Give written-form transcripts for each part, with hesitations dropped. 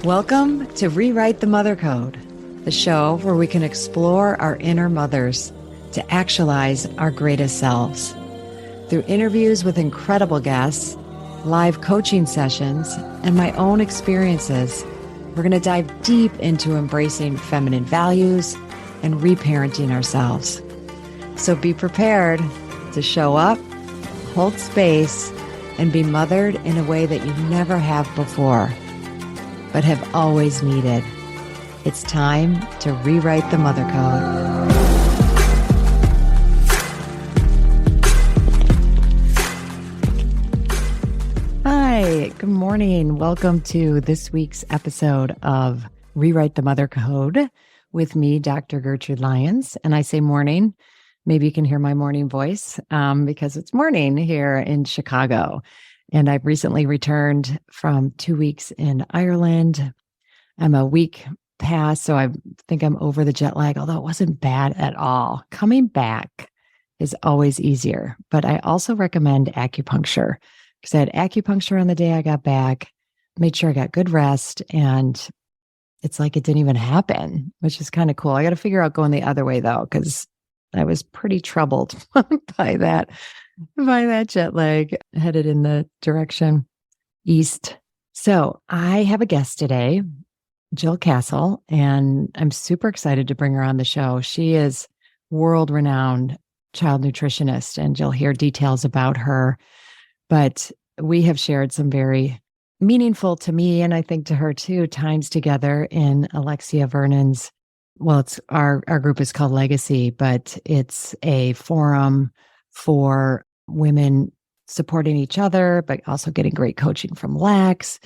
Welcome to Rewrite the Mother Code, the show where we can explore our inner mothers to actualize our greatest selves. Through interviews with incredible guests, live coaching sessions, and my own experiences, we're going to dive deep into embracing feminine values and reparenting ourselves. So be prepared to show up, hold space, and be mothered in a way that you never have before, but have always needed. It's time to rewrite the mother code. Hi, good morning. Welcome to this week's episode of Rewrite the Mother Code with me, Dr. Gertrude Lyons. And I say morning. Maybe you can hear my morning voice because it's morning here in Chicago. And I've recently returned from 2 weeks in Ireland. I'm a week past, so I think I'm over the jet lag, although it wasn't bad at all. Coming back is always easier, but I also recommend acupuncture because I had acupuncture on the day I got back, made sure I got good rest, and it's like it didn't even happen, which is kind of cool. I got to figure out going the other way though, because I was pretty troubled by that jet lag headed in the direction east. So I have a guest today, Jill Castle, and I'm super excited to bring her on the show. She is world-renowned child nutritionist, and you'll hear details about her. But we have shared some very meaningful to me, and I think to her too, times together in Alexia Vernon's, well, it's our group is called Legacy, but it's a forum for women supporting each other, but also getting great coaching from Lex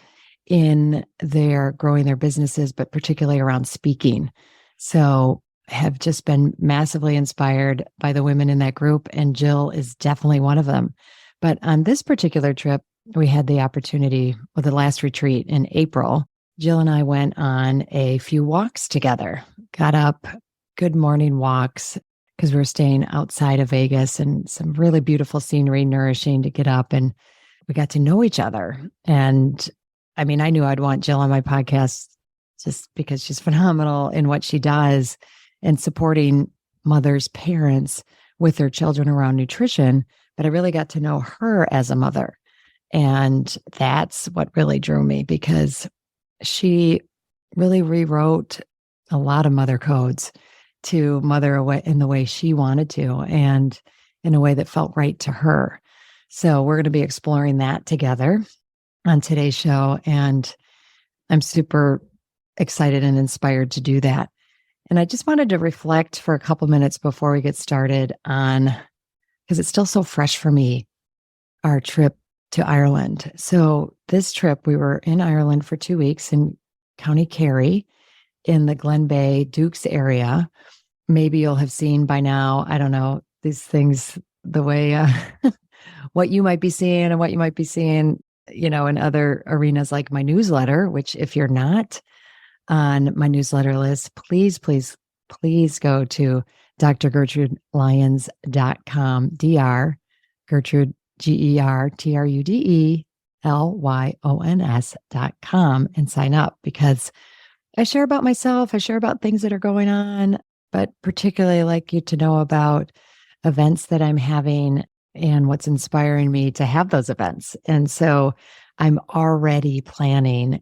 in their growing their businesses, but particularly around speaking. So have just been massively inspired by the women in that group, and Jill is definitely one of them. But on this particular trip, we had the opportunity with the last retreat in April. Jill and I went on a few walks together, got up, good morning walks, because we were staying outside of Vegas and some really beautiful scenery, Nourishing, to get up, and we got to know each other. And I mean, I knew I'd want Jill on my podcast just because she's phenomenal in what she does and supporting mothers, parents with their children around nutrition. But I really got to know her as a mother. And that's what really drew me, because she really rewrote a lot of mother codes to mother in the way she wanted to and in a way that felt right to her. So we're going to be exploring that together on today's show. And I'm super excited and inspired to do that. And I just wanted to reflect for a couple minutes before we get started on, because it's still so fresh for me, our trip to Ireland. So this trip, we were in Ireland for 2 weeks in County Kerry in the Glen Bay, Dukes area. Maybe you'll have seen by now, I don't know, these things, the way, what you might be seeing and what you might be seeing, in other arenas like my newsletter, which if you're not on my newsletter list, please go to drgertrudelyons.com, Dr. Gertrude, Gertrudelyons.com, and sign up, because I share about myself. I share about things that are going on, but particularly like you to know about events that I'm having and what's inspiring me to have those events. And so I'm already planning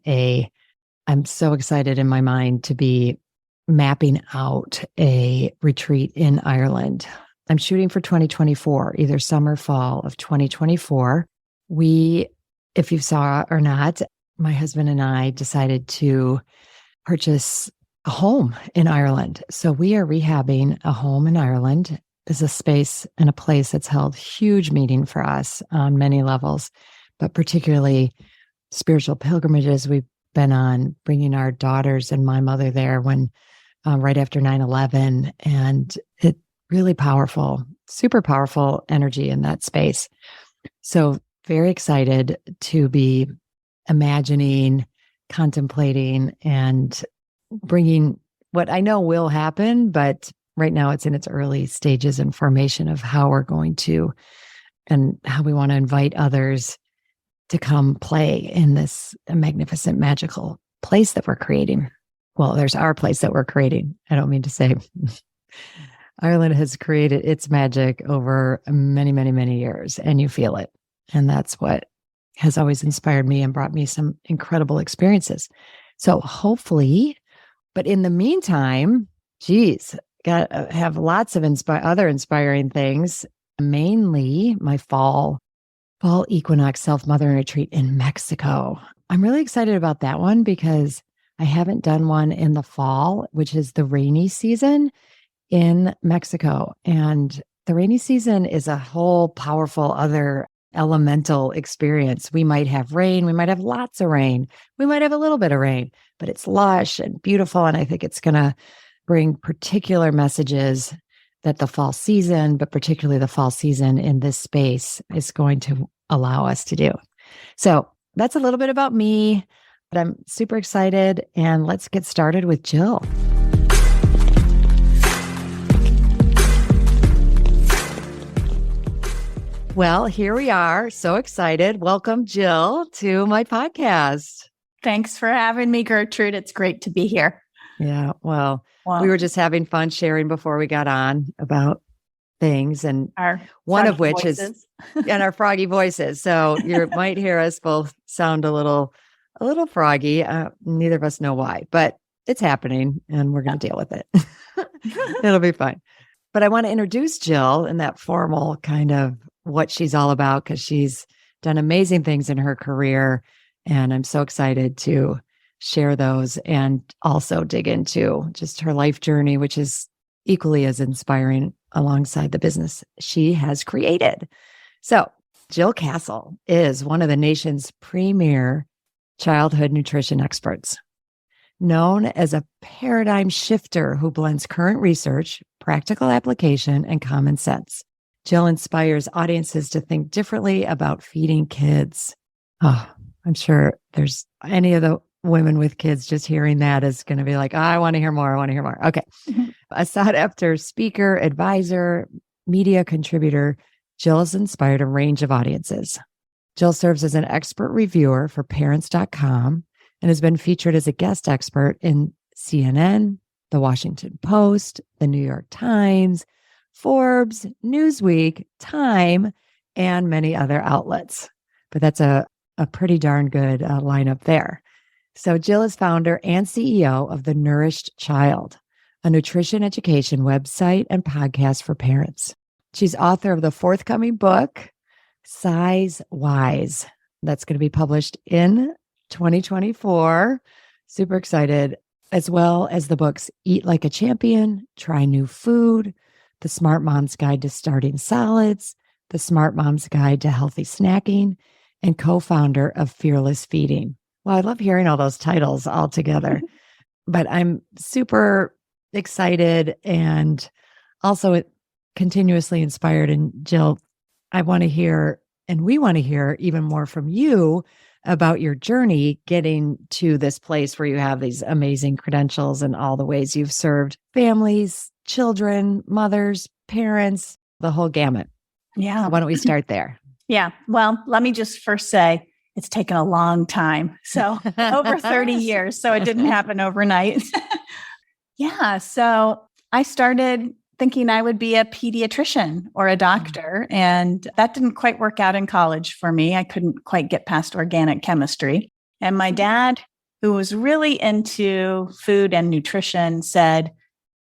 I'm so excited in my mind to be mapping out a retreat in Ireland. I'm shooting for 2024, either summer, fall of 2024. If you saw or not, my husband and I decided to purchase a home in Ireland. So we are rehabbing a home in Ireland. It's a space and a place that's held huge meaning for us on many levels, but particularly spiritual pilgrimages we've been on, bringing our daughters and my mother there when right after 9/11, and it really powerful, super powerful energy in that space. So very excited to be imagining, contemplating, and bringing what I know will happen, but right now it's in its early stages and formation of how we're going to and how we want to invite others to come play in this magnificent, magical place that we're creating. Well, there's our place that we're creating. I don't mean to say Ireland has created its magic over many, many, many years, and you feel it. And that's what has always inspired me and brought me some incredible experiences. So hopefully, but in the meantime, geez, got to have lots of other inspiring things, mainly my fall equinox self-mothering retreat in Mexico. I'm really excited about that one because I haven't done one in the fall, which is the rainy season in Mexico. And the rainy season is a whole powerful other elemental experience. We might have rain, we might have lots of rain, we might have a little bit of rain, but it's lush and beautiful. And I think it's going to bring particular messages that the fall season, but particularly the fall season in this space, is going to allow us to do. So that's a little bit about me, but I'm super excited. And let's get started with Jill. Well, here we are. So excited. Welcome, Jill, to my podcast. Thanks for having me, Gertrude. It's great to be here. Yeah, well, we were just having fun sharing before we got on about things, and one of which is and our froggy voices. So you might hear us both sound a little froggy. Neither of us know why, but it's happening, and we're going to deal with it. It'll be fine. But I want to introduce Jill in that formal kind of what she's all about, because she's done amazing things in her career, and I'm so excited to share those and also dig into just her life journey, which is equally as inspiring alongside the business she has created. So Jill Castle is one of the nation's premier childhood nutrition experts, known as a paradigm shifter who blends current research, practical application, and common sense. Jill inspires audiences to think differently about feeding kids. Oh, I'm sure there's any of the women with kids just hearing that is going to be like, oh, I want to hear more. I want to hear more. Okay. A sought after speaker, advisor, media contributor, Jill has inspired a range of audiences. Jill serves as an expert reviewer for parents.com and has been featured as a guest expert in CNN, The Washington Post, The New York Times, Forbes, Newsweek, Time, and many other outlets. But that's a pretty darn good lineup there. So Jill is founder and CEO of The Nourished Child, a nutrition education website and podcast for parents. She's author of the forthcoming book, Size Wise. That's going to be published in 2024. Super excited. As well as the books Eat Like a Champion, Try New Food, The Smart Mom's Guide to Starting Solids, The Smart Mom's Guide to Healthy Snacking, and co-founder of Fearless Feeding. Well, I love hearing all those titles all together, but I'm super excited and also continuously inspired. And Jill, I want to hear, and we want to hear even more from you about your journey getting to this place where you have these amazing credentials and all the ways you've served families, children, mothers, parents, the whole gamut. Yeah. So why don't we start there? Yeah. Well, let me just first say it's taken a long time. So over 30 years. So it didn't happen overnight. Yeah. So I started thinking I would be a pediatrician or a doctor. And that didn't quite work out in college for me. I couldn't quite get past organic chemistry. And my dad, who was really into food and nutrition, said,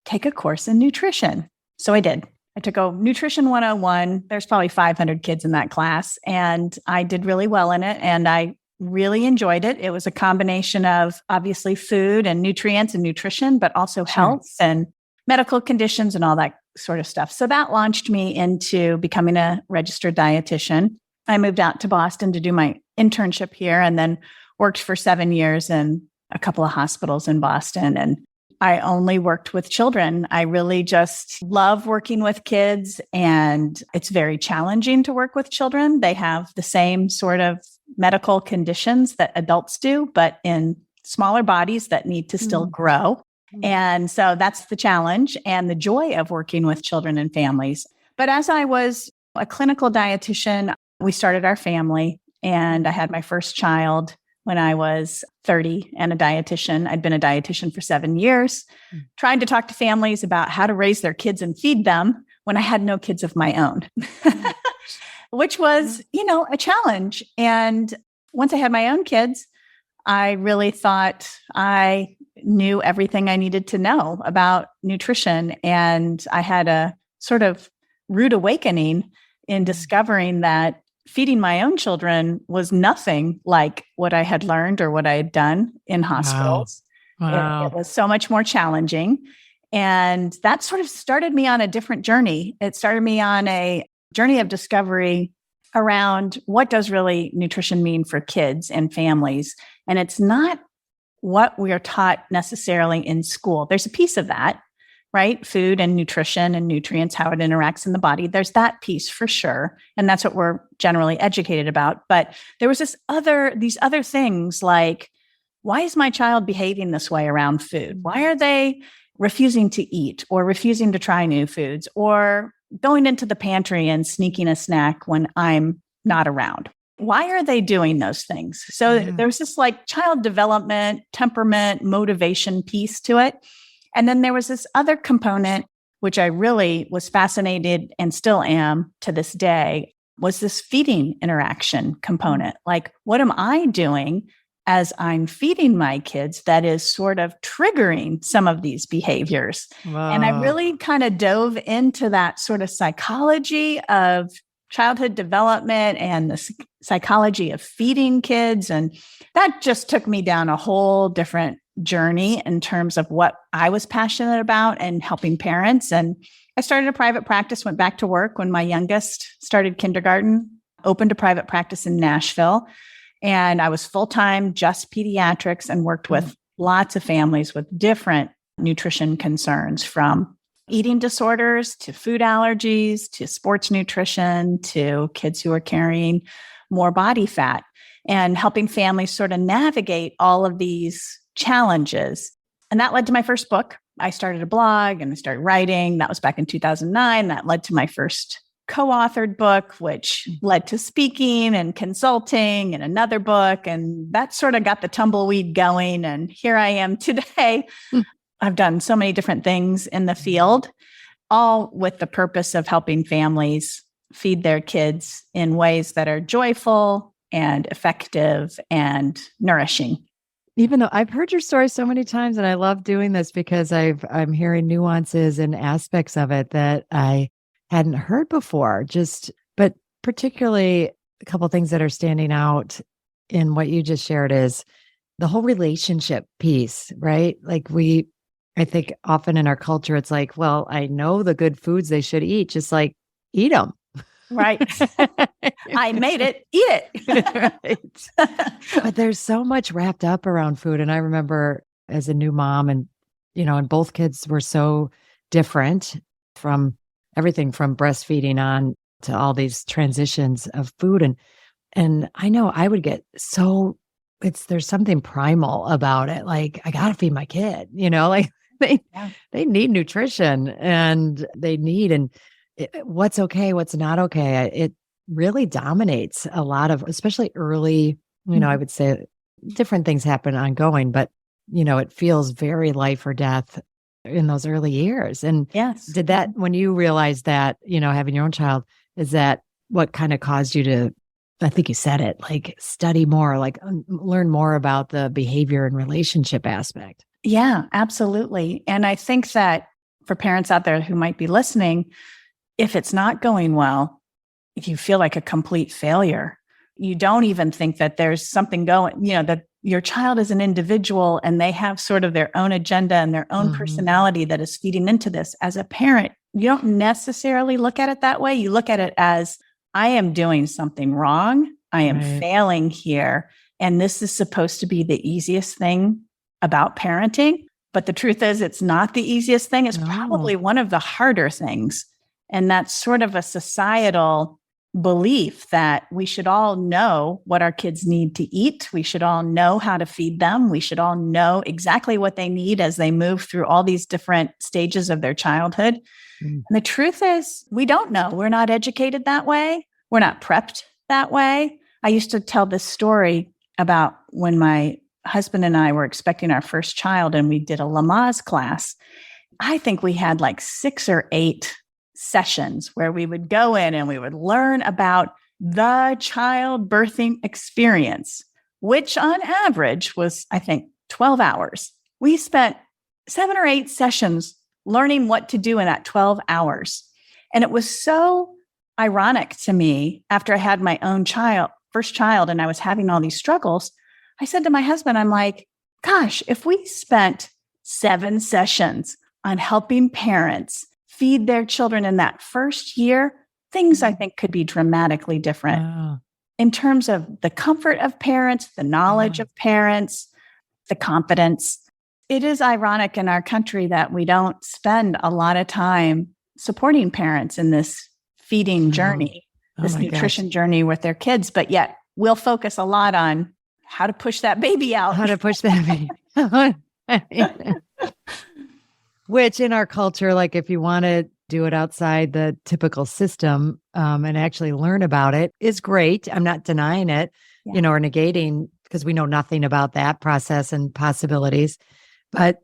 take a course in nutrition. So I did. I took a Nutrition 101. There's probably 500 kids in that class, and I did really well in it. And I really enjoyed it. It was a combination of obviously food and nutrients and nutrition, but also health and medical conditions and all that sort of stuff. So that launched me into becoming a registered dietitian. I moved out to Boston to do my internship here and then worked for 7 years in a couple of hospitals in Boston. And I only worked with children. I really just love working with kids, and it's very challenging to work with children. They have the same sort of medical conditions that adults do, but in smaller bodies that need to still grow. And so that's the challenge and the joy of working with children and families. But as I was a clinical dietitian, we started our family and I had my first child when I was 30 and a dietitian. I'd been a dietitian for 7 years, trying to talk to families about how to raise their kids and feed them when I had no kids of my own, which was, a challenge. And once I had my own kids, I really thought I knew everything I needed to know about nutrition. And I had a sort of rude awakening in discovering that feeding my own children was nothing like what I had learned or what I had done in hospitals. Wow. It was so much more challenging. And that sort of started me on a different journey. It started me on a journey of discovery around what does really nutrition mean for kids and families. And it's not what we are taught necessarily in school. There's a piece of that, right? Food and nutrition and nutrients, how it interacts in the body. There's that piece for sure. And that's what we're generally educated about. But there was these other things like, why is my child behaving this way around food? Why are they refusing to eat or refusing to try new foods or going into the pantry and sneaking a snack when I'm not around? Why are they doing those things? So there's this like child development, temperament, motivation piece to it. And then there was this other component, which I really was fascinated and still am to this day, was this feeding interaction component. Like, what am I doing as I'm feeding my kids that is sort of triggering some of these behaviors? Wow. And I really kind of dove into that sort of psychology of childhood development and the psychology of feeding kids. And that just took me down a whole different journey in terms of what I was passionate about and helping parents. And I started a private practice, went back to work when my youngest started kindergarten, opened a private practice in Nashville. And I was full-time, just pediatrics, and worked with lots of families with different nutrition concerns, from eating disorders to food allergies to sports nutrition to kids who are carrying more body fat, and helping families sort of navigate all of these challenges. And that led to my first book. I started a blog and I started writing. That was back in 2009. That led to my first co-authored book, which led to speaking and consulting and another book. And that sort of got the tumbleweed going. And here I am today. I've done so many different things in the field, all with the purpose of helping families feed their kids in ways that are joyful and effective and nourishing. Even though I've heard your story so many times, and I love doing this because I'm hearing nuances and aspects of it that I hadn't heard before. But particularly a couple of things that are standing out in what you just shared is the whole relationship piece, right? Like I think often in our culture, it's like, well, I know the good foods they should eat, just like eat them. Right. I made it, eat it. Right. But there's so much wrapped up around food. And I remember as a new mom and both kids were so different, from everything from breastfeeding on to all these transitions of food. And I know I would get there's something primal about it. Like, I got to feed my kid, like they need nutrition and what's okay, what's not okay. It really dominates a lot of, especially early, I would say different things happen ongoing, but, it feels very life or death in those early years. And yes, did that, when you realized that, having your own child, is that what kind of caused you to, I think you said it, like study more, like learn more about the behavior and relationship aspect? Yeah, absolutely. And I think that for parents out there who might be listening, if it's not going well, if you feel like a complete failure, you don't even think that there's something going, that your child is an individual and they have sort of their own agenda and their own personality that is feeding into this. As a parent, you don't necessarily look at it that way. You look at it as, I am doing something wrong. I am failing here. And this is supposed to be the easiest thing about parenting. But the truth is, it's not the easiest thing. It's probably one of the harder things. And that's sort of a societal belief that we should all know what our kids need to eat. We should all know how to feed them. We should all know exactly what they need as they move through all these different stages of their childhood. And the truth is, we don't know. We're not educated that way. We're not prepped that way. I used to tell this story about when my husband and I were expecting our first child and we did a Lamaze class. I think we had like 6 or 8 sessions where we would go in and we would learn about the childbirthing experience, which on average was, I think, 12 hours. We spent 7 or 8 sessions learning what to do in that 12 hours. And it was so ironic to me after I had my own first child, and I was having all these struggles. I said to my husband, I'm like, gosh, if we spent 7 sessions on helping parents feed their children in that first year, things I think could be dramatically different. Wow. In terms of the comfort of parents, the knowledge of parents, the confidence. It is ironic in our country that we don't spend a lot of time supporting parents in this feeding journey, this nutrition journey with their kids, but yet we'll focus a lot on how to push that baby out. How to push that baby. Which in our culture, like if you want to do it outside the typical system and actually learn about it is great. I'm not denying it, or negating, because we know nothing about that process and possibilities. But,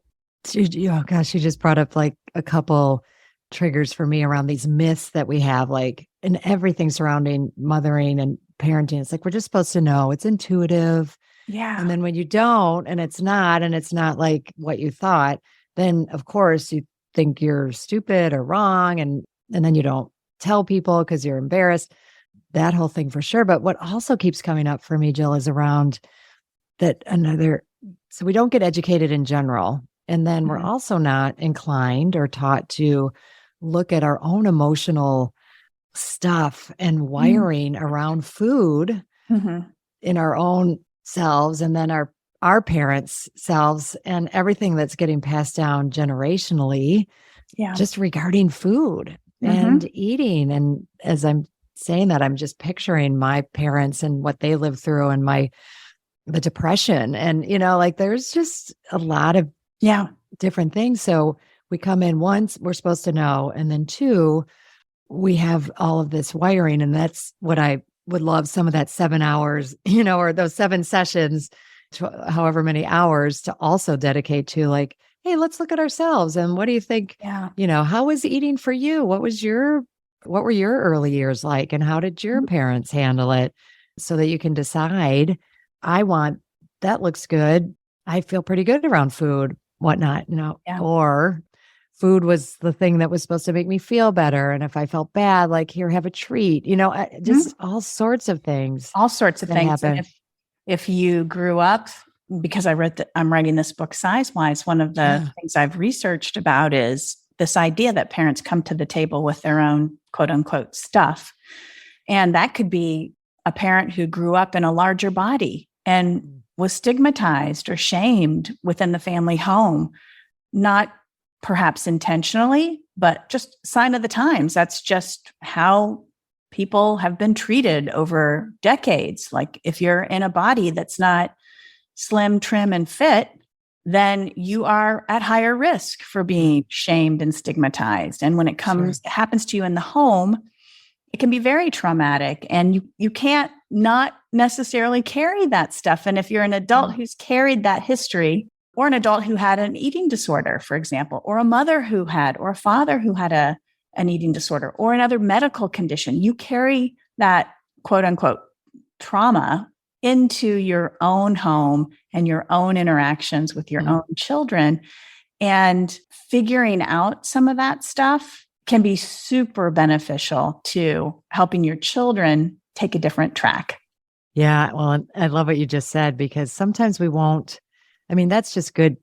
you just brought up like a couple triggers for me around these myths that we have, like, and everything surrounding mothering and parenting. It's like, we're just supposed to know. It's intuitive. Yeah. And then when you don't, and it's not like what you thought, then of course you think you're stupid or wrong. And then you don't tell people because you're embarrassed, that whole thing for sure. But what also keeps coming up for me, Jill, is around that so we don't get educated in general. And then we're also not inclined or taught to look at our own emotional stuff and wiring around food in our own selves, and then our parents' selves, and everything that's getting passed down generationally, just regarding food and eating. And as I'm saying that, I'm just picturing my parents and what they lived through, and the depression, and like there's just a lot of different things. So we come in, once, we're supposed to know, and then 2, we have all of this wiring, and that's what I would love, some of that 7 hours, or those 7 sessions, however many hours, to also dedicate to, like, hey, let's look at ourselves. And what do you think, how was eating for you? What were your early years like? And how did your parents handle it? So that you can decide, that looks good. I feel pretty good around food, whatnot, or food was the thing that was supposed to make me feel better. And if I felt bad, like, here, have a treat, just all sorts of things. All sorts of things. And if you grew up, because I'm writing this book Size-Wise, one of the things I've researched about is this idea that parents come to the table with their own quote unquote stuff. And that could be a parent who grew up in a larger body and was stigmatized or shamed within the family home, not perhaps intentionally, but just sign of the times. That's just how people have been treated over decades. Like, if you're in a body that's not slim, trim, and fit, then you are at higher risk for being shamed and stigmatized. And when it happens to you in the home, it can be very traumatic, and you can't not necessarily carry that stuff. And if you're an adult who's carried that history, or an adult who had an eating disorder, for example, or a mother who had, or a father who had an eating disorder, or another medical condition, you carry that quote unquote trauma into your own home and your own interactions with your own children. And figuring out some of that stuff can be super beneficial to helping your children take a different track. Yeah. Well, I love what you just said, because sometimes we won't. I mean, that's just good,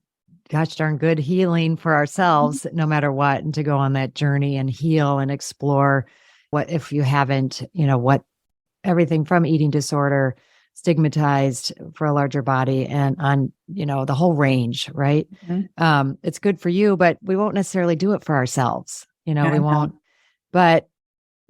gosh darn good healing for ourselves, no matter what, and to go on that journey and heal and explore what, if you haven't, what everything from eating disorder, stigmatized for a larger body, and on, the whole range, right? It's good for you, but we won't necessarily do it for ourselves. We won't, but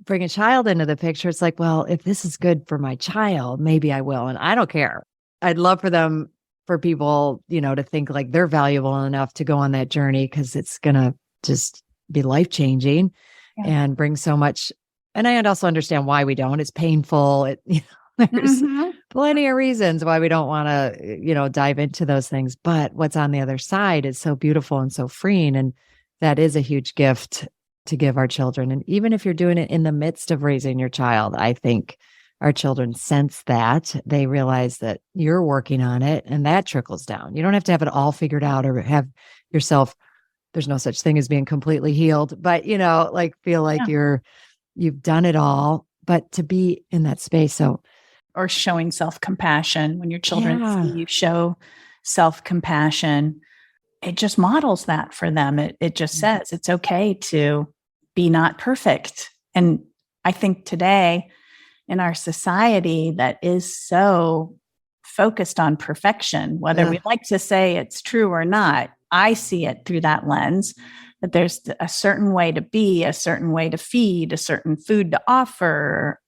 bring a child into the picture. It's like, well, if this is good for my child, maybe I will. And I don't care. I'd love for people, to think like they're valuable enough to go on that journey, because it's going to just be life-changing and bring so much. And I also understand why we don't. It's painful. There's plenty of reasons why we don't want to, dive into those things. But what's on the other side is so beautiful and so freeing. And that is a huge gift to give our children. And even if you're doing it in the midst of raising your child, I think our children sense that. They realize that you're working on it and that trickles down. You don't have to have it all figured out or have yourself, there's no such thing as being completely healed, but feel like you've done it all, but to be in that space. So, or showing self-compassion when your children see you show self-compassion, it just models that for them. It just says it's okay to be not perfect. And I think today in our society that is so focused on perfection, whether we like to say it's true or not, I see it through that lens, that there's a certain way to be, a certain way to feed, a certain food to offer,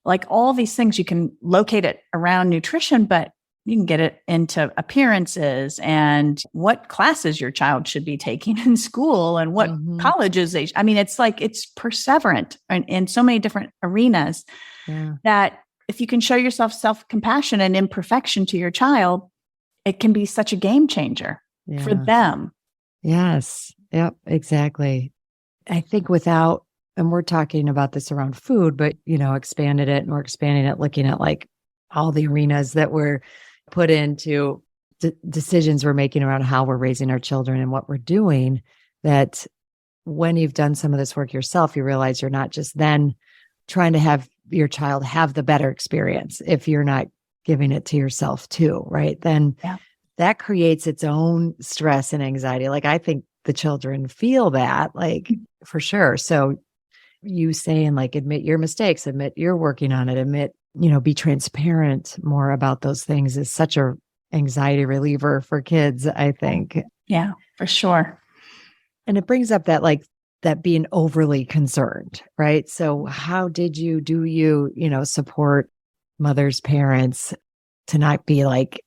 like all these things. You can locate it around nutrition, but you can get it into appearances and what classes your child should be taking in school and what colleges they, it's like, it's perseverant in so many different arenas that if you can show yourself self-compassion and imperfection to your child, it can be such a game changer for them. Yes. Yep. Exactly. I think and we're talking about this around food, but, expanding it, looking at like all the arenas that we're put into decisions we're making around how we're raising our children and what we're doing, that when you've done some of this work yourself, you realize you're not just then trying to have your child have the better experience if you're not giving it to yourself too, right? Then that creates its own stress and anxiety. Like I think the children feel that, like for sure. So you saying like, admit your mistakes, admit you're working on it, be transparent more about those things is such a anxiety reliever for kids, I think. Yeah, for sure. And it brings up that that being overly concerned, right? So how do you support mothers, parents to not be like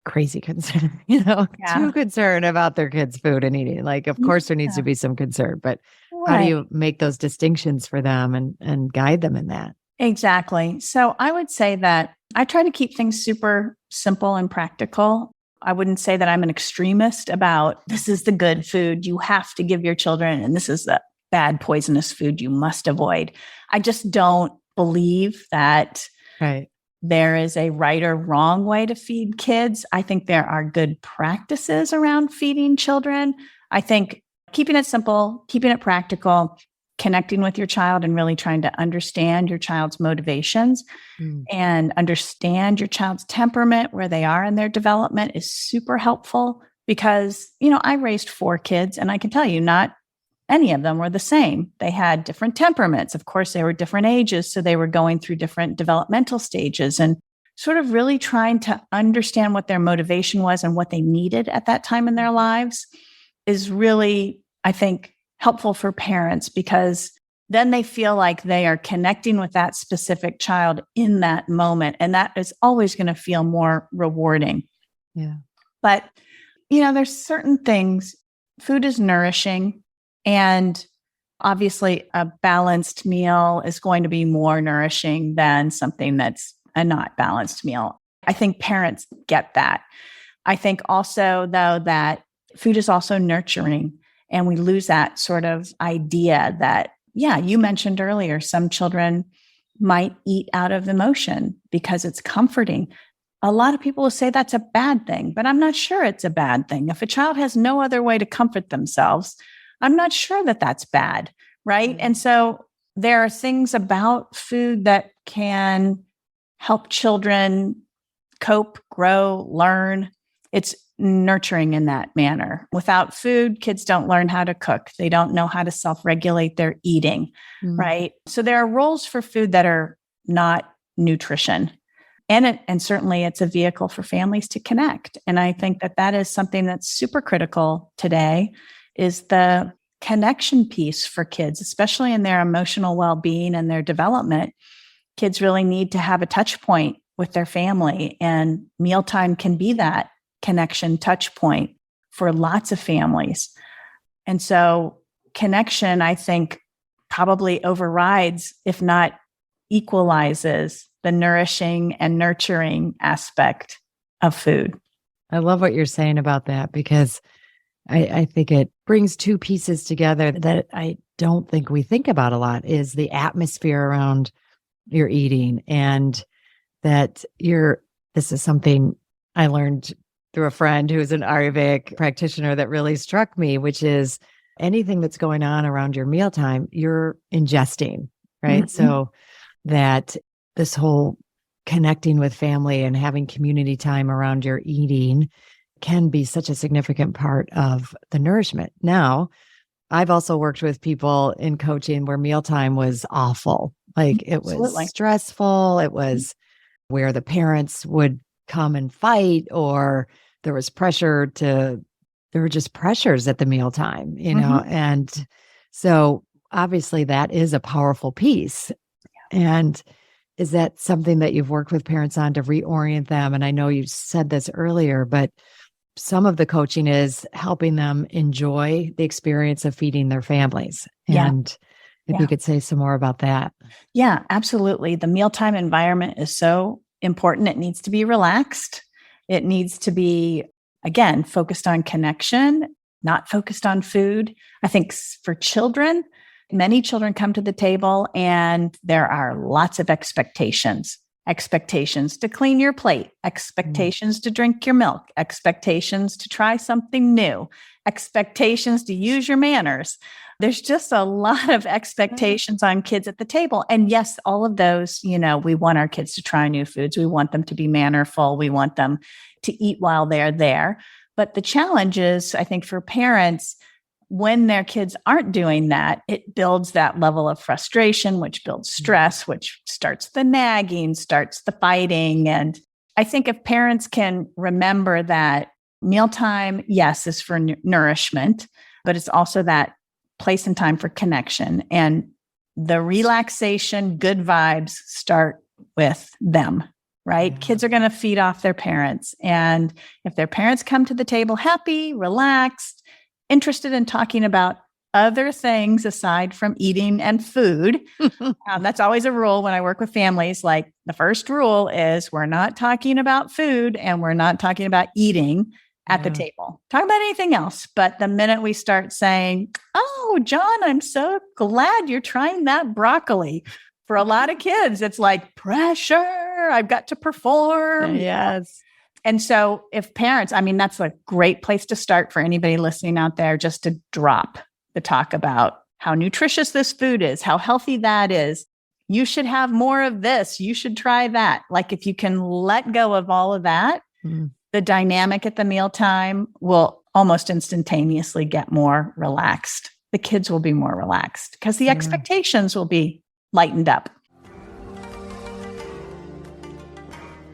crazy concerned, too concerned about their kids' food and eating? Like, of course there needs to be some concern, but how do you make those distinctions for them and guide them in that? Exactly. So I would say that I try to keep things super simple and practical. I wouldn't say that I'm an extremist about this is the good food you have to give your children and this is the bad poisonous food you must avoid. I just don't believe that there is a right or wrong way to feed kids. I think there are good practices around feeding children. I think keeping it simple, keeping it practical, connecting with your child and really trying to understand your child's motivations and understand your child's temperament, where they are in their development is super helpful because, I raised 4 kids and I can tell you not any of them were the same. They had different temperaments. Of course, they were different ages. So they were going through different developmental stages and sort of really trying to understand what their motivation was and what they needed at that time in their lives is really, I think, helpful for parents because then they feel like they are connecting with that specific child in that moment. And that is always going to feel more rewarding. Yeah. But, there's certain things, food is nourishing. And obviously a balanced meal is going to be more nourishing than something that's a not balanced meal. I think parents get that. I think also, though, that food is also nurturing. And we lose that sort of idea that, you mentioned earlier, some children might eat out of emotion because it's comforting. A lot of people will say that's a bad thing, but I'm not sure it's a bad thing. If a child has no other way to comfort themselves, I'm not sure that that's bad, right? And so there are things about food that can help children cope, grow, learn. It's nurturing in that manner. Without food, kids don't learn how to cook. They don't know how to self-regulate their eating, right? So there are roles for food that are not nutrition. And certainly it's a vehicle for families to connect. And I think that is something that's super critical today is the connection piece for kids, especially in their emotional well-being and their development. Kids really need to have a touch point with their family, and mealtime can be that connection touch point for lots of families. And so connection, I think, probably overrides, if not equalizes, the nourishing and nurturing aspect of food. I love what you're saying about that because I think it brings two pieces together that I don't think we think about a lot is the atmosphere around your eating and that this is something I learned through a friend who is an Ayurvedic practitioner that really struck me, which is anything that's going on around your mealtime, you're ingesting, right? Mm-hmm. So that this whole connecting with family and having community time around your eating can be such a significant part of the nourishment. Now, I've also worked with people in coaching where mealtime was awful. Like it Absolutely. was stressful. It was where the parents would come and fight, or there was there were just pressures at the mealtime, you know? And so obviously that is a powerful piece. And is that something that you've worked with parents on to reorient them? And I know you said this earlier, but some of the coaching is helping them enjoy the experience of feeding their families. And if you could say some more about that. Yeah, absolutely. The mealtime environment is so important. It needs to be relaxed. It needs to be, again, focused on connection, not focused on food. I think for children, many children come to the table and there are lots of expectations to clean your plate, expectations to drink your milk, expectations to try something new, expectations to use your manners. There's just a lot of expectations on kids at the table. And yes, all of those, we want our kids to try new foods. We want them to be mannerful. We want them to eat while they're there. But the challenge is, I think for parents, when their kids aren't doing that, it builds that level of frustration, which builds stress, which starts the nagging, starts the fighting. And I think if parents can remember that mealtime, yes, is for nourishment, but it's also that place and time for connection. And the relaxation, good vibes start with them, right? Yeah. Kids are going to feed off their parents. And if their parents come to the table happy, relaxed, interested in talking about other things aside from eating and food. That's always a rule when I work with families. Like the first rule is we're not talking about food and we're not talking about eating at the table. Talk about anything else. But the minute we start saying, oh, John, I'm so glad you're trying that broccoli. For a lot of kids, it's like pressure. I've got to perform. Yes. And so if parents, that's a great place to start for anybody listening out there, just to drop the talk about how nutritious this food is, how healthy that is. You should have more of this. You should try that. Like if you can let go of all of that, the dynamic at the mealtime will almost instantaneously get more relaxed. The kids will be more relaxed because the expectations will be lightened up.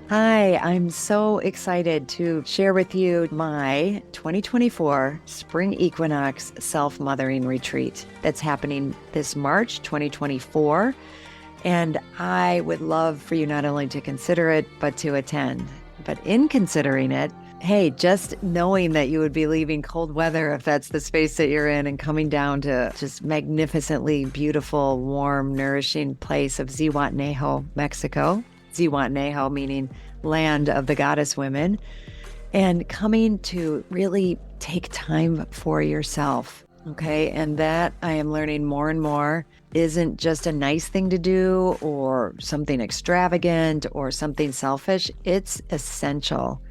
Hi, I'm so excited to share with you my 2024 Spring Equinox Self-Mothering Retreat that's happening this March 2024. And I would love for you not only to consider it, but to attend. But in considering it, hey, just knowing that you would be leaving cold weather if that's the space that you're in and coming down to just magnificently beautiful, warm, nourishing place of Zihuatanejo, Mexico. Zihuatanejo meaning land of the goddess women, and coming to really take time for yourself. Okay. And that I am learning more and more isn't just a nice thing to do or something extravagant or something selfish. It's essential.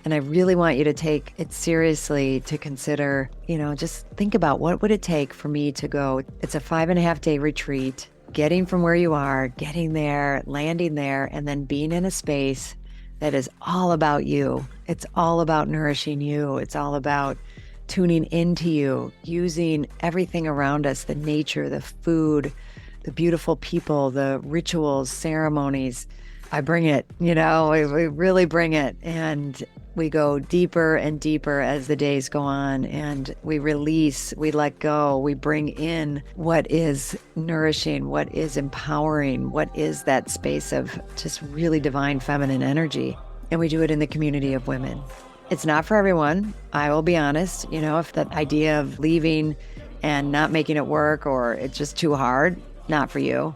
And I really want you to take it seriously, to consider, just think about what would it take for me to go. It's a 5.5-day retreat. Getting from where you are, getting there, landing there, and then being in a space that is all about you. It's all about nourishing you. It's all about tuning into you, using everything around us, the nature, the food, the beautiful people, the rituals, ceremonies. I bring it, we really bring it. And we go deeper and deeper as the days go on, and we release, we let go, we bring in what is nourishing, what is empowering, what is that space of just really divine feminine energy. And we do it in the community of women. It's not for everyone. I will be honest, if that idea of leaving and not making it work or it's just too hard, not for you.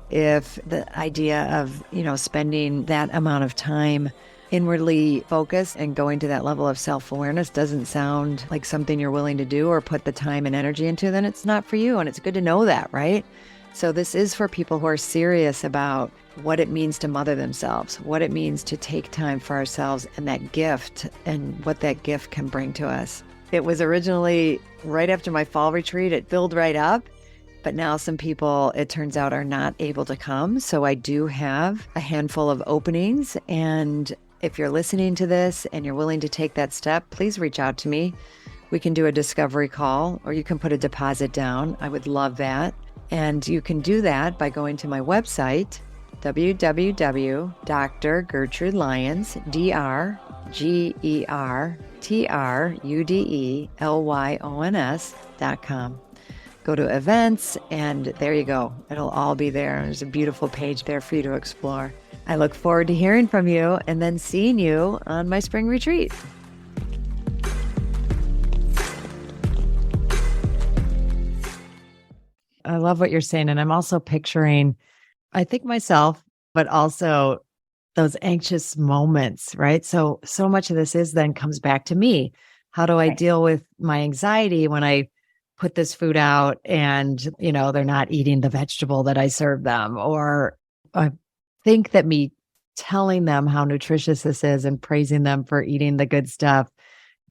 if the idea of, spending that amount of time inwardly focused and going to that level of self-awareness doesn't sound like something you're willing to do or put the time and energy into, then it's not for you. And it's good to know that, right? So this is for people who are serious about what it means to mother themselves, what it means to take time for ourselves and that gift and what that gift can bring to us. It was originally right after my fall retreat. It filled right up. But now some people, it turns out, are not able to come. So I do have a handful of openings. And if you're listening to this and you're willing to take that step, please reach out to me. We can do a discovery call, or you can put a deposit down. I would love that. And you can do that by going to my website, www.drgertrudelyons.com. Go to events, and there you go. It'll all be there. There's a beautiful page there for you to explore. I look forward to hearing from you and then seeing you on my spring retreat. I love what you're saying. And I'm also picturing, I think myself, but also those anxious moments, right? So much of this then comes back to me. How do I deal with my anxiety when I put this food out and, they're not eating the vegetable that I serve them? Or I think that me telling them how nutritious this is and praising them for eating the good stuff.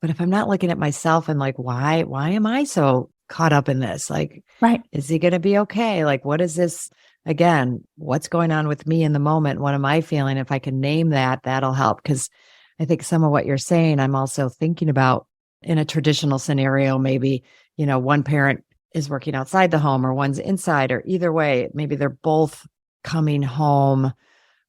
But if I'm not looking at myself and like, why am I so caught up in this? Like, Right. Is he going to be okay? Like, what is this? Again, what's going on with me in the moment? What am I feeling? If I can name that, that'll help. Because I think some of what you're saying, I'm also thinking about in a traditional scenario, maybe, one parent is working outside the home or one's inside, or either way, maybe they're both coming home,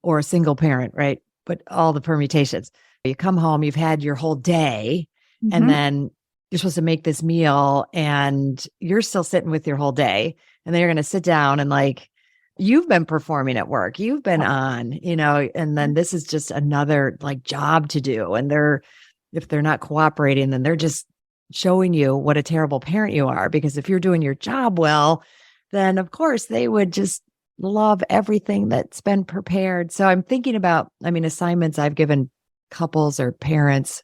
or a single parent, right? But all the permutations. You come home, you've had your whole day, and then you're supposed to make this meal and you're still sitting with your whole day. And then you're going to sit down and like, you've been performing at work, you've been on, and then this is just another like job to do. And if they're not cooperating, then they're just showing you what a terrible parent you are. Because if you're doing your job well, then of course they would just love everything that's been prepared. So I'm thinking about, assignments I've given couples or parents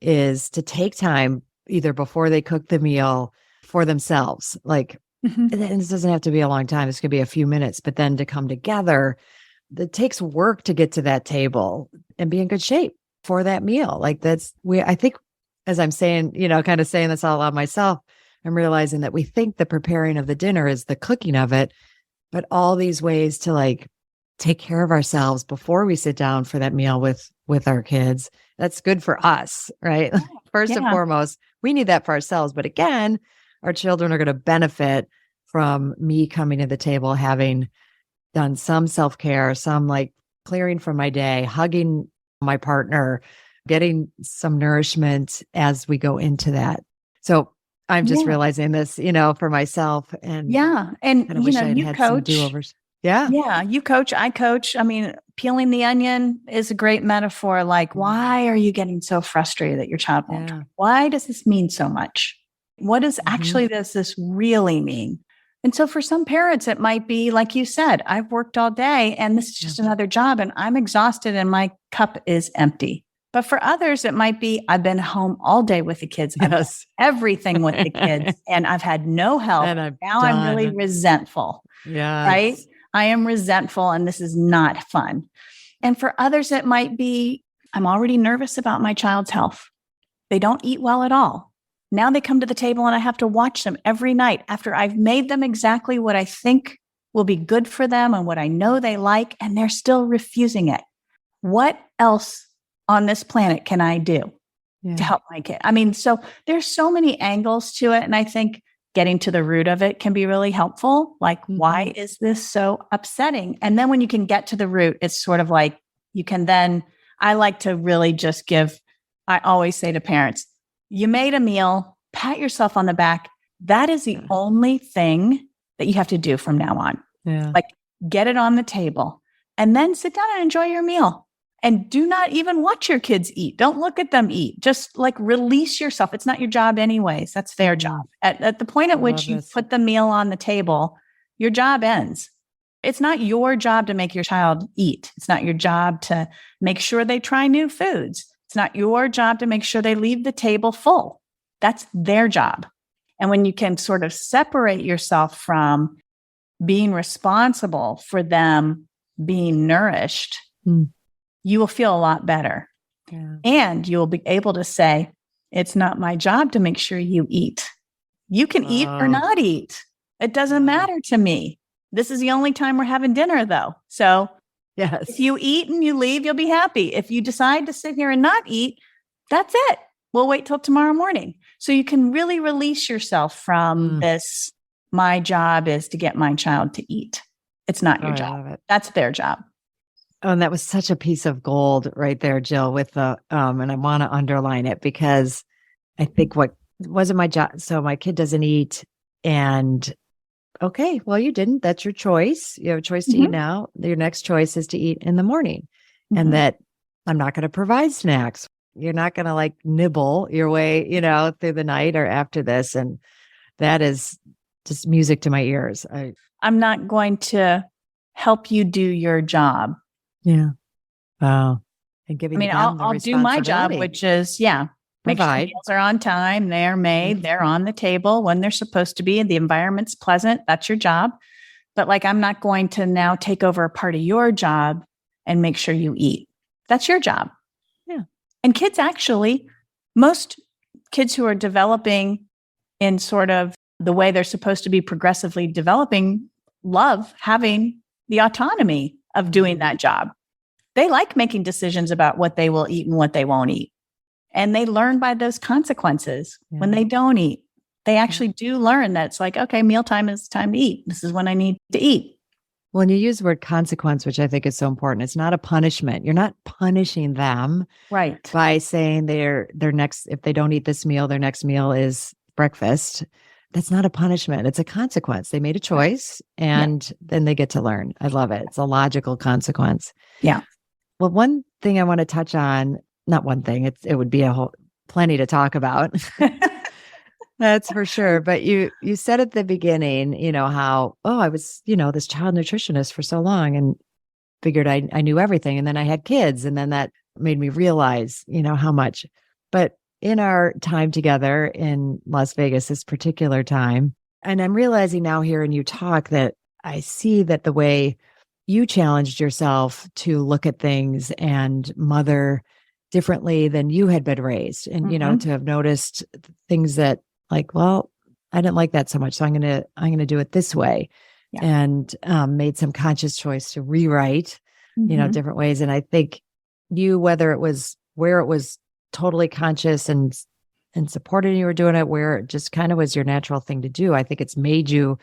is to take time either before they cook the meal for themselves. Like, and this doesn't have to be a long time. This could be a few minutes, but then to come together, it takes work to get to that table and be in good shape for that meal. Like I think as I'm saying, kind of saying this all out myself, I'm realizing that we think the preparing of the dinner is the cooking of it, but all these ways to like take care of ourselves before we sit down for that meal with our kids. That's good for us, right? First and foremost, we need that for ourselves. But again, our children are going to benefit from me coming to the table, having done some self-care, some like clearing from my day, hugging my partner, getting some nourishment as we go into that. So I'm just realizing this, for myself, and and kind of wish I'd you had coach. some do-overs. Yeah, you coach, I coach. Peeling the onion is a great metaphor. Like, why are you getting so frustrated that your child won't drink? Why does this mean so much? What does this really mean? And so for some parents, it might be, like you said, I've worked all day and this is just another job and I'm exhausted and my cup is empty. But for others, it might be, I've been home all day with the kids. I've done everything with the kids and I've had no help. Now I'm really resentful. Yeah. Right? I am resentful and this is not fun. And for others, it might be, I'm already nervous about my child's health. They don't eat well at all. Now they come to the table and I have to watch them every night after I've made them exactly what I think will be good for them and what I know they like, and they're still refusing it. What else on this planet can I do to help my kid? So there's so many angles to it. And I think getting to the root of it can be really helpful. Like, why is this so upsetting? And then when you can get to the root, it's sort of like I like to really just I always say to parents, you made a meal, pat yourself on the back. That is the only thing that you have to do from now on. Yeah. Like, get it on the table and then sit down and enjoy your meal. And do not even watch your kids eat. Don't look at them eat. Just like release yourself. It's not your job anyways. That's their job. At the point at which you put the meal on the table, your job ends. It's not your job to make your child eat. It's not your job to make sure they try new foods. It's not your job to make sure they leave the table full. That's their job. And when you can sort of separate yourself from being responsible for them being nourished, you will feel a lot better. Yeah. And you'll be able to say, it's not my job to make sure you eat. You can eat or not eat. It doesn't matter to me. This is the only time we're having dinner, though. So Yes. if you eat and you leave, you'll be happy. If you decide to sit here and not eat, that's it. We'll wait till tomorrow morning. So you can really release yourself from this. My job is to get my child to eat. It's not your job. I love it. That's their job. Oh, and that was such a piece of gold right there, Jill, with the, and I want to underline it because I think what wasn't my job. So my kid doesn't eat and okay, well, you didn't. That's your choice. You have a choice to eat now. Your next choice is to eat in the morning. And that I'm not going to provide snacks. You're not going to like nibble your way, through the night or after this. And that is just music to my ears. I'm not going to help you do your job. Yeah. Wow. And giving them the I'll do my job, which is, make sure provide. meals are on time, they're made, they're on the table when they're supposed to be, and the environment's pleasant. That's your job. But like, I'm not going to now take over a part of your job and make sure you eat. That's your job. Yeah. And kids actually, most kids who are developing in sort of the way they're supposed to be progressively developing love having the autonomy of doing that job. They like making decisions about what they will eat and what they won't eat. And they learn by those consequences when they don't eat. They actually do learn that it's like, okay, mealtime is time to eat. This is when I need to eat. When you use the word consequence, which I think is so important, it's not a punishment. You're not punishing them by saying their next, if they don't eat this meal, their next meal is breakfast. That's not a punishment. It's a consequence. They made a choice and then they get to learn. I love it. It's a logical consequence. Yeah. Well, one thing I want to touch on, not one thing, it would be plenty to talk about. That's for sure. But you said at the beginning, how, I was, this child nutritionist for so long and figured I knew everything. And then I had kids and then that made me realize, how much. But in our time together in Las Vegas, this particular time, and I'm realizing now hearing you talk that I see that the way you challenged yourself to look at things and mother differently than you had been raised and, to have noticed things that like, well, I didn't like that so much. So I'm going to do it this way and made some conscious choice to rewrite, different ways. And I think whether it was where it was totally conscious and supported you were doing it, where it just kind of was your natural thing to do. I think it's made you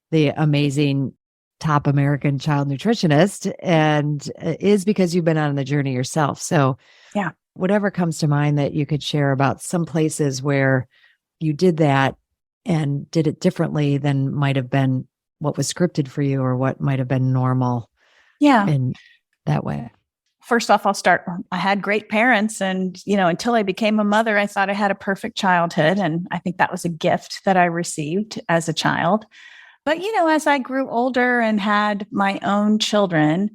the amazing top American child nutritionist and is because you've been on the journey yourself. So whatever comes to mind that you could share about some places where you did that and did it differently than might have been what was scripted for you or what might have been normal in that way. First off, I'll start. I had great parents and, until I became a mother, I thought I had a perfect childhood. And I think that was a gift that I received as a child. But, as I grew older and had my own children,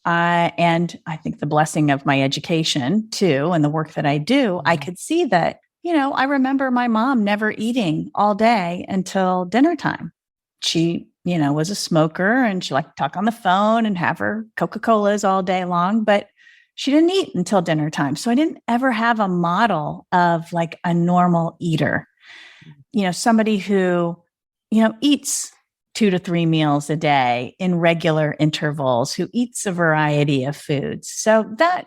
and I think the blessing of my education too, and the work that I do, I could see that, I remember my mom never eating all day until dinner time. She, was a smoker and she liked to talk on the phone and have her Coca-Colas all day long, but she didn't eat until dinner time. So I didn't ever have a model of like a normal eater, somebody who, eats 2 to 3 meals a day in regular intervals, who eats a variety of foods. So that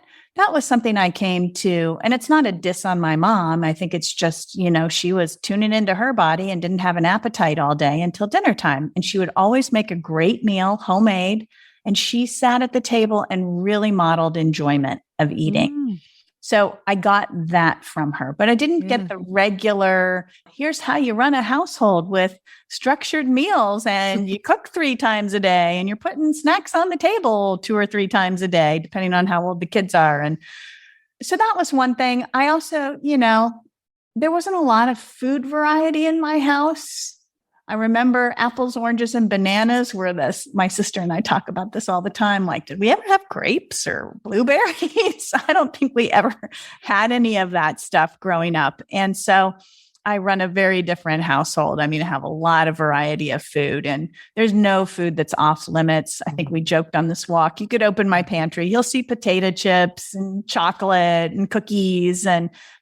was something I came to, and it's not a diss on my mom. I think it's just, she was tuning into her body and didn't have an appetite all day until dinner time. And she would always make a great meal, homemade. And she sat at the table and really modeled enjoyment of eating. So I got that from her, but I didn't get the regular, here's how you run a household with structured meals and you cook 3 times a day and you're putting snacks on the table 2 or 3 times a day, depending on how old the kids are. And so that was one thing. I also, there wasn't a lot of food variety in my house. I remember apples, oranges, and bananas were this. My sister and I talk about this all the time. Like, did we ever have grapes or blueberries? I don't think we ever had any of that stuff growing up. And so I run a very different household. I mean, I have a lot of variety of food, and there's no food that's off limits. I think we joked on this walk, you could open my pantry, you'll see potato chips and chocolate and cookies,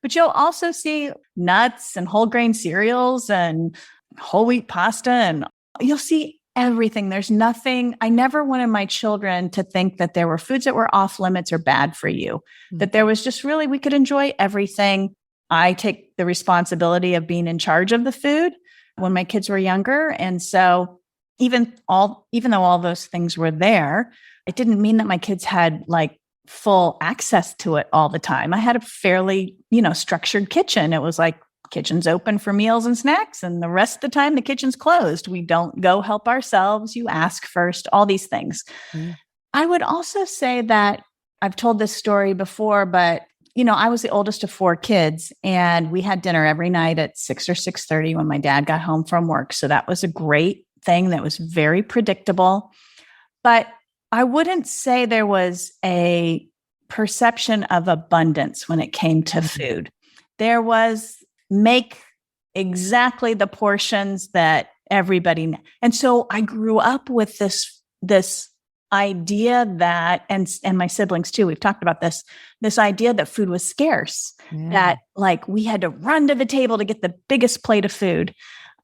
but you'll also see nuts and whole grain cereals and whole wheat pasta, and you'll see everything. There's nothing. I never wanted my children to think that there were foods that were off limits or bad for you, that there was just really, we could enjoy everything. I take the responsibility of being in charge of the food when my kids were younger. And so even though all those things were there, it didn't mean that my kids had like full access to it all the time. I had a fairly, structured kitchen. It was like kitchen's open for meals and snacks, and the rest of the time the kitchen's closed. We don't go help ourselves. You ask first, all these things. I would also say that I've told this story before, but I was the oldest of 4 kids, and we had dinner every night at 6 or 6:30 when my dad got home from work. So that was a great thing. That was very predictable. But I wouldn't say there was a perception of abundance when it came to food. There was make exactly the portions that everybody. And so I grew up with this idea that, and my siblings too, we've talked about this idea that food was scarce, that like we had to run to the table to get the biggest plate of food.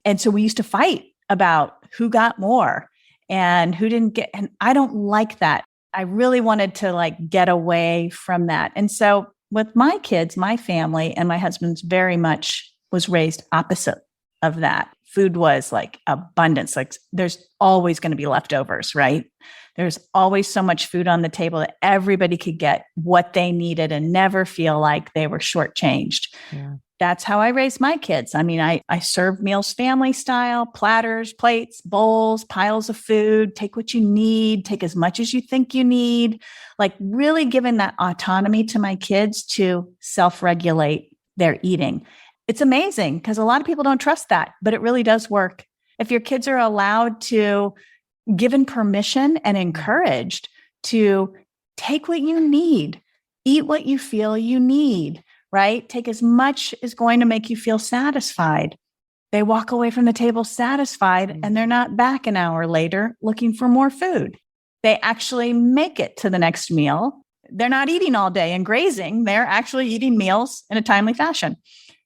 And so we used to fight about who got more and who didn't get. And I don't like that. I really wanted to like get away from that. And so with my kids, my family, and my husband's very much was raised opposite of that. Food was like abundance. Like there's always going to be leftovers, right? There's always so much food on the table that everybody could get what they needed and never feel like they were shortchanged. Yeah. That's how I raised my kids. I mean, I served meals family style, platters, plates, bowls, piles of food. Take what you need, take as much as you think you need, like really giving that autonomy to my kids to self-regulate their eating. It's amazing because a lot of people don't trust that, but it really does work. If your kids are allowed to, given permission and encouraged to take what you need, eat what you feel you need, right? Take as much as going to make you feel satisfied. They walk away from the table satisfied, and they're not back an hour later looking for more food. They actually make it to the next meal. They're not eating all day and grazing. They're actually eating meals in a timely fashion.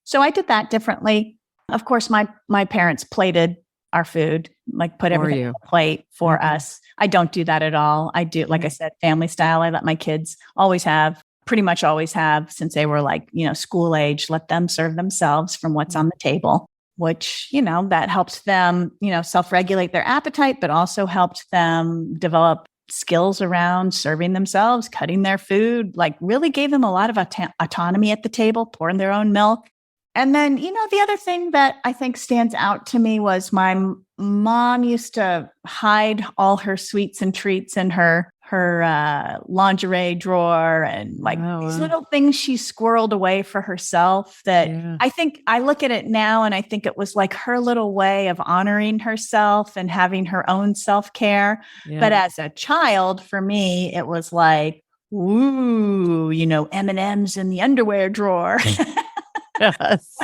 So I did that differently. Of course, my parents plated our food, like put everything on the plate for us. I don't do that at all. I do, like I said, family style. I let my kids pretty much always have, since they were like, school age, let them serve themselves from what's on the table, which, that helped them, self-regulate their appetite, but also helped them develop skills around serving themselves, cutting their food, like really gave them a lot of autonomy at the table, pouring their own milk. And then, the other thing that I think stands out to me was my mom used to hide all her sweets and treats in her lingerie drawer, and like these little things she squirreled away for herself that I think I look at it now and I think it was like her little way of honoring herself and having her own self-care. Yeah. But as a child, for me, it was like, ooh, M&Ms in the underwear drawer. Yes.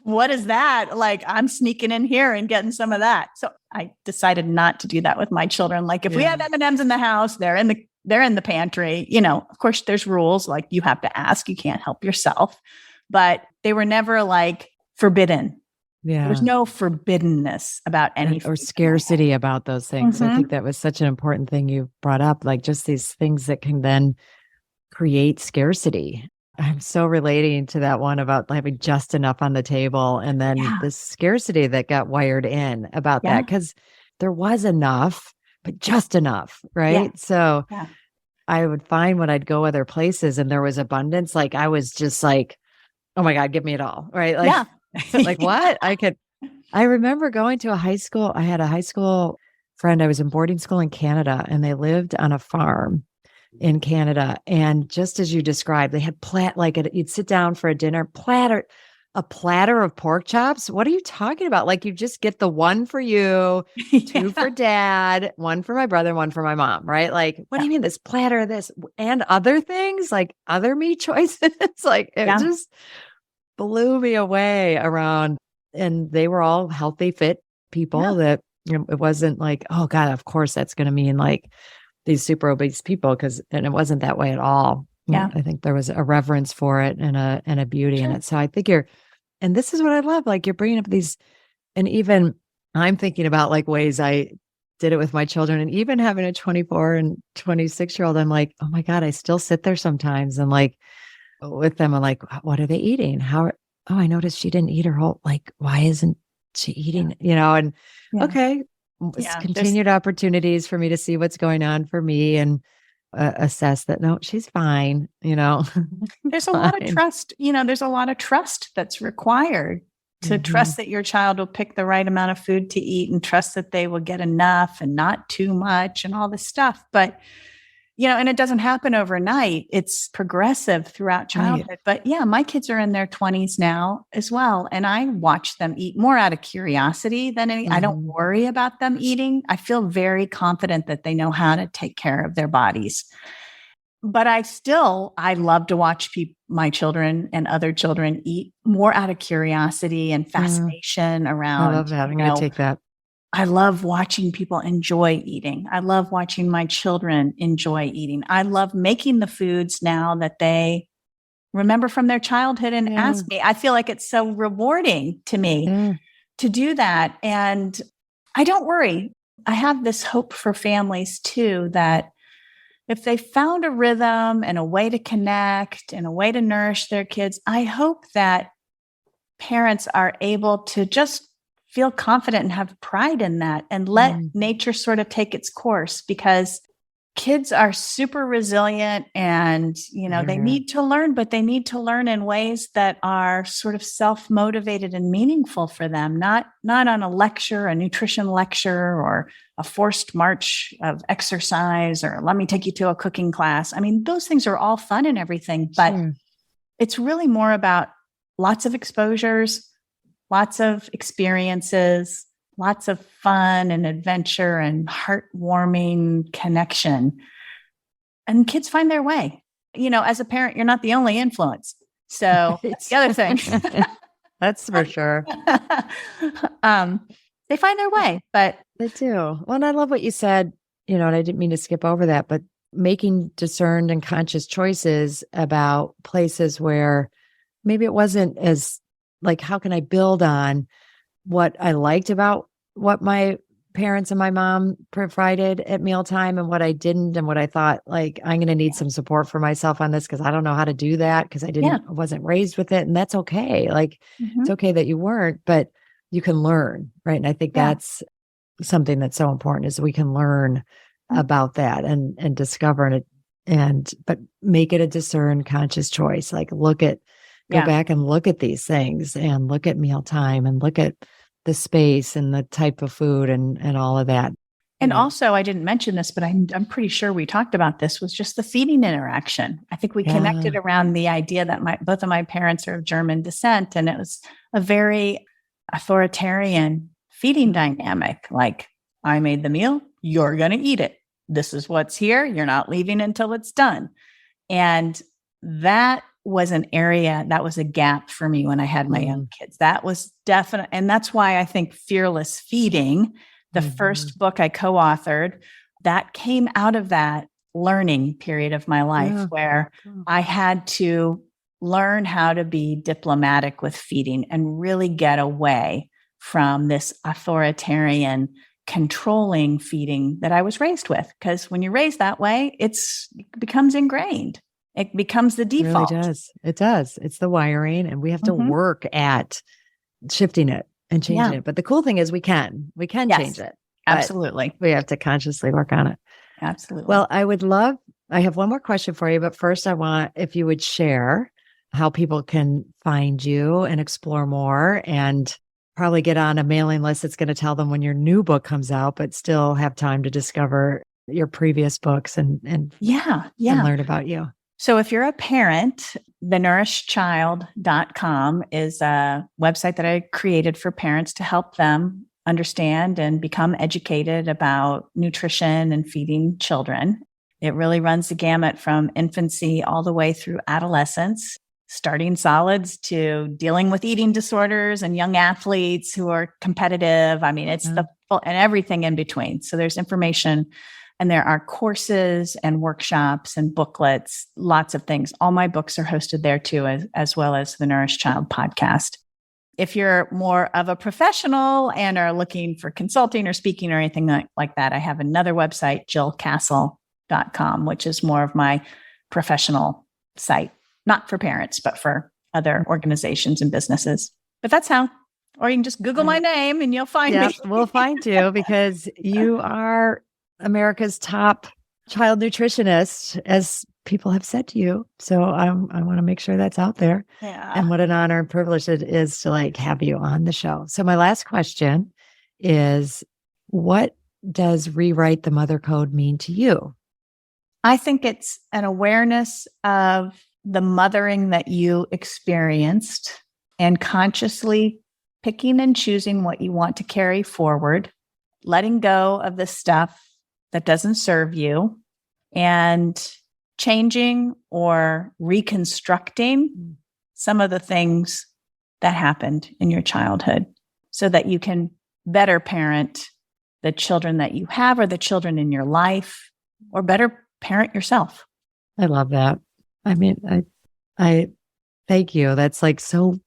What is that? Like, I'm sneaking in here and getting some of that. So I decided not to do that with my children. Like if we have M&Ms in the house, they're in the pantry, of course there's rules, like you have to ask, you can't help yourself, but they were never like forbidden. Yeah. There's no forbiddenness about anything. Or scarcity about those things. Mm-hmm. I think that was such an important thing you brought up, like just these things that can then create scarcity. I'm so relating to that one about having just enough on the table, and then the scarcity that got wired in about that, because there was enough, but just enough, right? Yeah. So I would find when I'd go other places and there was abundance, like I was just like, oh my God, give me it all, right? Like, like what? I remember going to a high school. I had a high school friend. I was in boarding school in Canada, and they lived on a farm in Canada. And just as you described, they had you'd sit down for a dinner, platter a platter of pork chops? What are you talking about? Like you just get the one for you, two for dad, one for my brother, one for my mom, right? Like, what do you mean this platter, this and other things, like other meat choices? Like it just blew me away around. And they were all healthy, fit people that, it wasn't like, oh God, of course that's going to mean like these super obese people. And it wasn't that way at all. Yeah. I think there was a reverence for it and a beauty in it. So I think and this is what I love. Like you're bringing up these, and even I'm thinking about like ways I did it with my children, and even having a 24 and 26-year-old, I'm like, oh my God, I still sit there sometimes and like with them. I'm like, what are they eating? Oh, I noticed she didn't eat her whole, like, why isn't she eating, and okay. It's continued opportunities for me to see what's going on for me and assess that, no, she's fine. There's a lot of trust, there's a lot of trust that's required to trust that your child will pick the right amount of food to eat and trust that they will get enough and not too much and all this stuff. But, and it doesn't happen overnight. It's progressive throughout childhood. Right. But yeah, my kids are in their 20s now as well. And I watch them eat more out of curiosity than I don't worry about them eating. I feel very confident that they know how to take care of their bodies. But I love to watch my children and other children eat more out of curiosity and fascination around. I love that. I'm going to take that. I love watching people enjoy eating. I love watching my children enjoy eating. I love making the foods now that they remember from their childhood and ask me. I feel like it's so rewarding to me to do that. And I don't worry. I have this hope for families too, that if they found a rhythm and a way to connect and a way to nourish their kids, I hope that parents are able to just feel confident and have pride in that and let nature sort of take its course, because kids are super resilient and, they need to learn, but they need to learn in ways that are sort of self-motivated and meaningful for them, not on a lecture, a nutrition lecture, or a forced march of exercise, or let me take you to a cooking class. I mean, those things are all fun and everything, but it's really more about lots of exposures, lots of experiences, lots of fun and adventure and heartwarming connection. And kids find their way. As a parent, you're not the only influence. So the other thing. That's for sure. They find their way, but they do. Well, and I love what you said, and I didn't mean to skip over that, but making discerned and conscious choices about places where maybe it wasn't as like, how can I build on what I liked about what my parents and my mom provided at mealtime and what I didn't, and what I thought, like, I'm going to need some support for myself on this because I don't know how to do that because I wasn't raised with it. And that's okay. Like, it's okay that you weren't, but you can learn. Right. And I think that's something that's so important, is we can learn about that and discover it but make it a discerned, conscious choice. Like go back and look at these things and look at mealtime and look at the space and the type of food and all of that. And also, I didn't mention this, but I'm pretty sure we talked about this, was just the feeding interaction. I think we connected around the idea that both of my parents are of German descent, and it was a very authoritarian feeding dynamic. Like, I made the meal, you're going to eat it. This is what's here. You're not leaving until it's done. And that was an area that was a gap for me when I had my young kids. That was definite. And that's why I think Fearless Feeding, the first book I co-authored, that came out of that learning period of my life where I had to learn how to be diplomatic with feeding and really get away from this authoritarian, controlling feeding that I was raised with. Because when you're raised that way, it becomes ingrained. It becomes the default. It really does. It does. It's the wiring, and we have to work at shifting it and changing it. But the cool thing is we can change it. Absolutely. We have to consciously work on it. Absolutely. Well, I have one more question for you, but first I want, if you would share how people can find you and explore more, and probably get on a mailing list that's going to tell them when your new book comes out, but still have time to discover your previous books and learn about you. So if you're a parent, thenourishchild.com is a website that I created for parents to help them understand and become educated about nutrition and feeding children. It really runs the gamut from infancy all the way through adolescence, starting solids to dealing with eating disorders and young athletes who are competitive. I mean, it's the full and everything in between. So there's information and there are courses and workshops and booklets, lots of things. All my books are hosted there too, as well as the Nourish Child podcast. If you're more of a professional and are looking for consulting or speaking or anything like that, I have another website, jillcastle.com, which is more of my professional site, not for parents, but for other organizations and businesses. But that's how. Or you can just Google my name and you'll find me. We'll find you because you are America's top child nutritionist, as people have said to you. So I want to make sure that's out there. Yeah. And what an honor and privilege it is to have you on the show. So my last question is, what does Rewrite the Mother Code mean to you? I think it's an awareness of the mothering that you experienced and consciously picking and choosing what you want to carry forward, letting go of the stuff that doesn't serve you, and changing or reconstructing some of the things that happened in your childhood so that you can better parent the children that you have or the children in your life, or better parent yourself. I love that. I mean, I thank you. That's so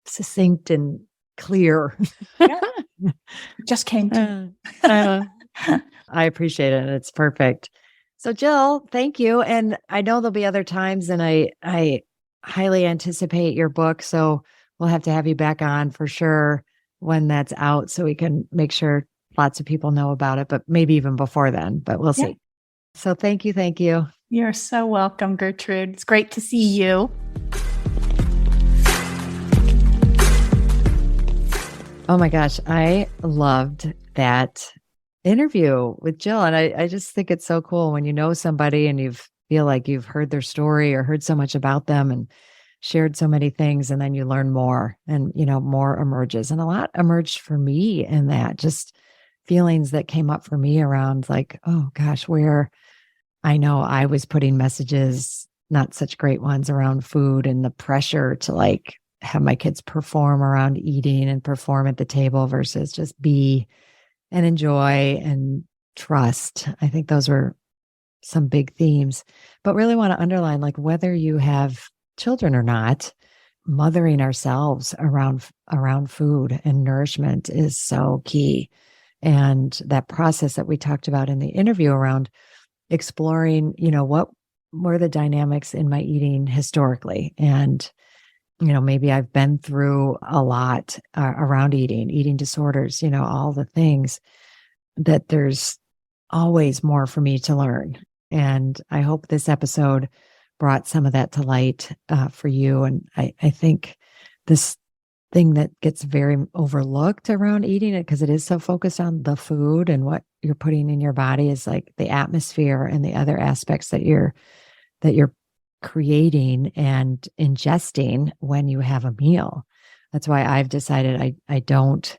succinct and clear. Yeah. Just came to I appreciate it. It's perfect. So Jill, thank you. And I know there'll be other times, and I highly anticipate your book. So we'll have to have you back on for sure when that's out so we can make sure lots of people know about it, but maybe even before then, but we'll see. So thank you. Thank you. You're so welcome, Gertrude. It's great to see you. Oh my gosh, I loved that interview with Jill. And I just think it's so cool when you know somebody and you feel like you've heard their story or heard so much about them and shared so many things, and then you learn more and, more emerges. And a lot emerged for me in that, just feelings that came up for me around oh gosh, where I know I was putting messages, not such great ones, around food and the pressure to have my kids perform around eating and perform at the table versus just be and enjoy and trust. I think those were some big themes, but really want to underline, whether you have children or not, mothering ourselves around food and nourishment is so key. And that process that we talked about in the interview around exploring, what were the dynamics in my eating historically, and maybe I've been through a lot around eating disorders, all the things, that there's always more for me to learn. And I hope this episode brought some of that to light for you. And I think this thing that gets very overlooked around eating it, because it is so focused on the food and what you're putting in your body, is the atmosphere and the other aspects that you're creating and ingesting when you have a meal. That's why I've decided I don't,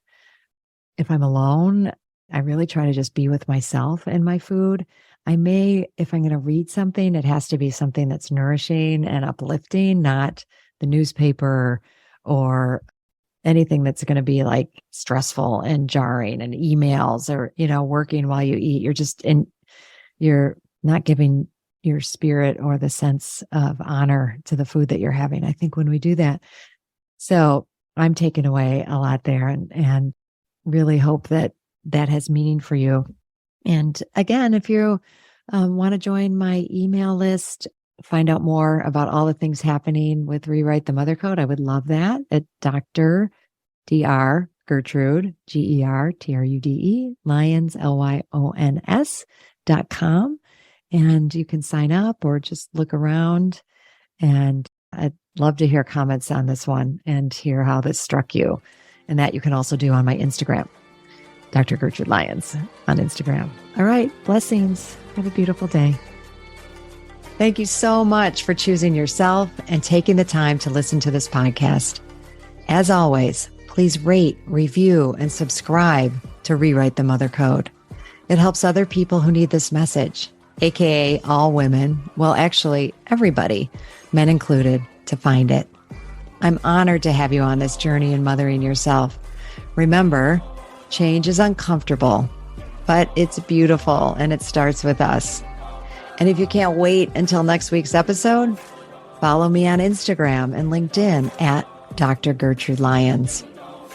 if I'm alone, I really try to just be with myself and my food. I may, if I'm going to read something, it has to be something that's nourishing and uplifting, not the newspaper or anything that's going to be stressful and jarring, and emails or, working while you eat. You're not giving your spirit or the sense of honor to the food that you're having, I think, when we do that. So I'm taking away a lot there, and really hope that has meaning for you. And again, if you want to join my email list, find out more about all the things happening with Rewrite the Mother Code, I would love that at Dr. Gertrude, GERTRUDE, Lyons, LYONS.com. And you can sign up or just look around. And I'd love to hear comments on this one and hear how this struck you. And that you can also do on my Instagram, Dr. Gertrude Lyons on Instagram. All right. Blessings. Have a beautiful day. Thank you so much for choosing yourself and taking the time to listen to this podcast. As always, please rate, review, and subscribe to Rewrite the Mother Code. It helps other people who need this message, aka all women, well, actually everybody, men included, to find it. I'm honored to have you on this journey in mothering yourself. Remember, change is uncomfortable, but it's beautiful and it starts with us. And if you can't wait until next week's episode, follow me on Instagram and LinkedIn at Dr. Gertrude Lyons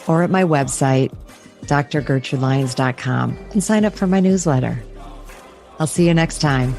or at my website, drgertrudelyons.com, and sign up for my newsletter. I'll see you next time.